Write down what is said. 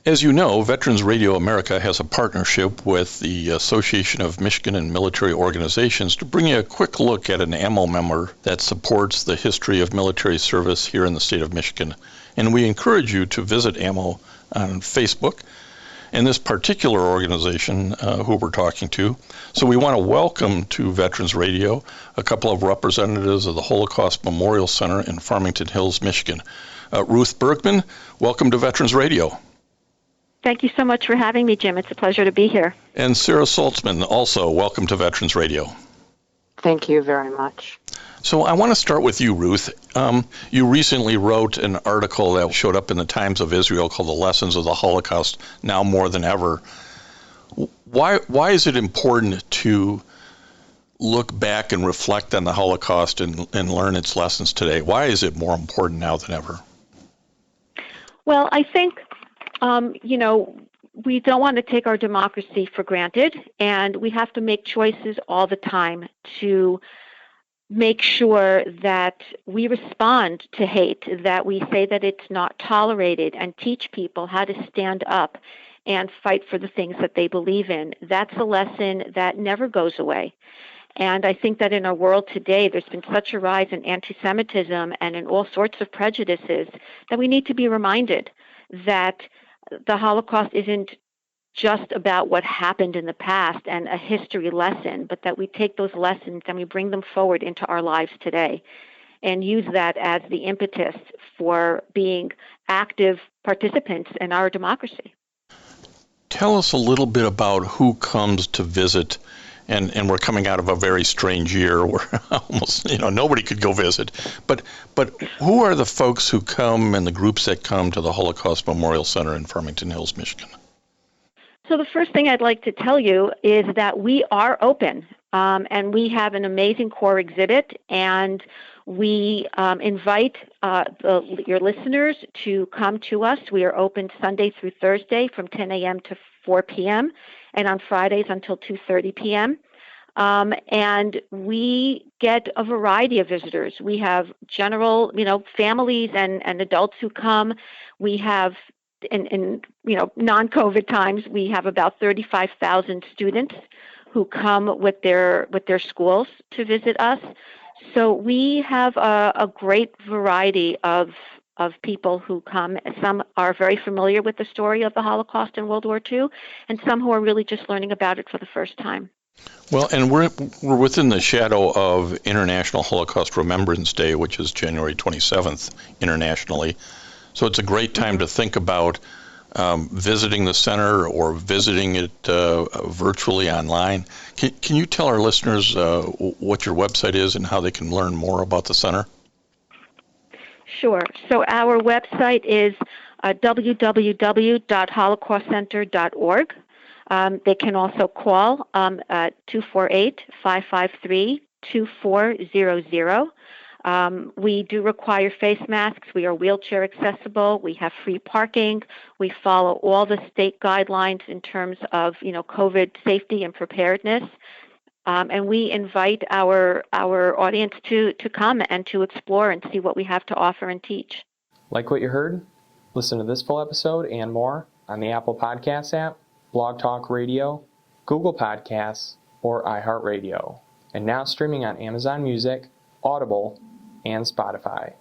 As you know, Veterans Radio America has a partnership with the Association of Michigan and Military Organizations to bring you a quick look at an AMMO member that supports the history of military service here in the state of Michigan. And we encourage you to visit AMMO on Facebook and this particular organization who we're talking to. So we want to welcome to Veterans Radio a couple of representatives of the Holocaust Memorial Center in Farmington Hills, Michigan. Ruth Bergman, welcome to Veterans Radio. Thank you so much for having me, Jim. It's a pleasure to be here. And Sarah Saltzman, also welcome to Veterans Radio. Thank you very much. So I want to start with you, Ruth. You recently wrote an article that showed up in the Times of Israel called The Lessons of the Holocaust, Now More Than Ever. Why is it important to look back and reflect on the Holocaust and learn its lessons today? Why is it more important now than ever? Well, I think we don't want to take our democracy for granted, and we have to make choices all the time to make sure that we respond to hate, that we say that it's not tolerated, and teach people how to stand up and fight for the things that they believe in. That's a lesson that never goes away. And I think that in our world today, there's been such a rise in anti-Semitism and in all sorts of prejudices that we need to be reminded that the Holocaust isn't just about what happened in the past and a history lesson, but that we take those lessons and we bring them forward into our lives today and use that as the impetus for being active participants in our democracy. Tell us a little bit about who comes to visit, and we're coming out of a very strange year where almost nobody could go visit. But who are the folks who come and the groups that come to the Holocaust Memorial Center in Farmington Hills, Michigan? So the first thing I'd like to tell you is that we are open, and we have an amazing core exhibit, and we invite your listeners to come to us. We are open Sunday through Thursday from 10 a.m. to 4 p.m. and on Fridays until 2:30 p.m. And we get a variety of visitors. We have general, families and adults who come. We have in non-COVID times, we have about 35,000 students who come with their schools to visit us. So we have a great variety of people who come. Some are very familiar with the story of the Holocaust in World War II, and some who are really just learning about it for the first time. Well, and we're within the shadow of International Holocaust Remembrance Day, which is January 27th internationally. So it's a great time to think about visiting the center or visiting it virtually online. Can you tell our listeners what your website is and how they can learn more about the center? Sure. So our website is www.holocaustcenter.org. They can also call at 248-553-2400. We do require face masks. We are wheelchair accessible. We have free parking. We follow all the state guidelines in terms of, COVID safety and preparedness. And we invite our audience to come and to explore and see what we have to offer and teach. Like what you heard? Listen to this full episode and more on the Apple Podcasts app, Blog Talk Radio, Google Podcasts, or iHeartRadio. And now streaming on Amazon Music, Audible, and Spotify.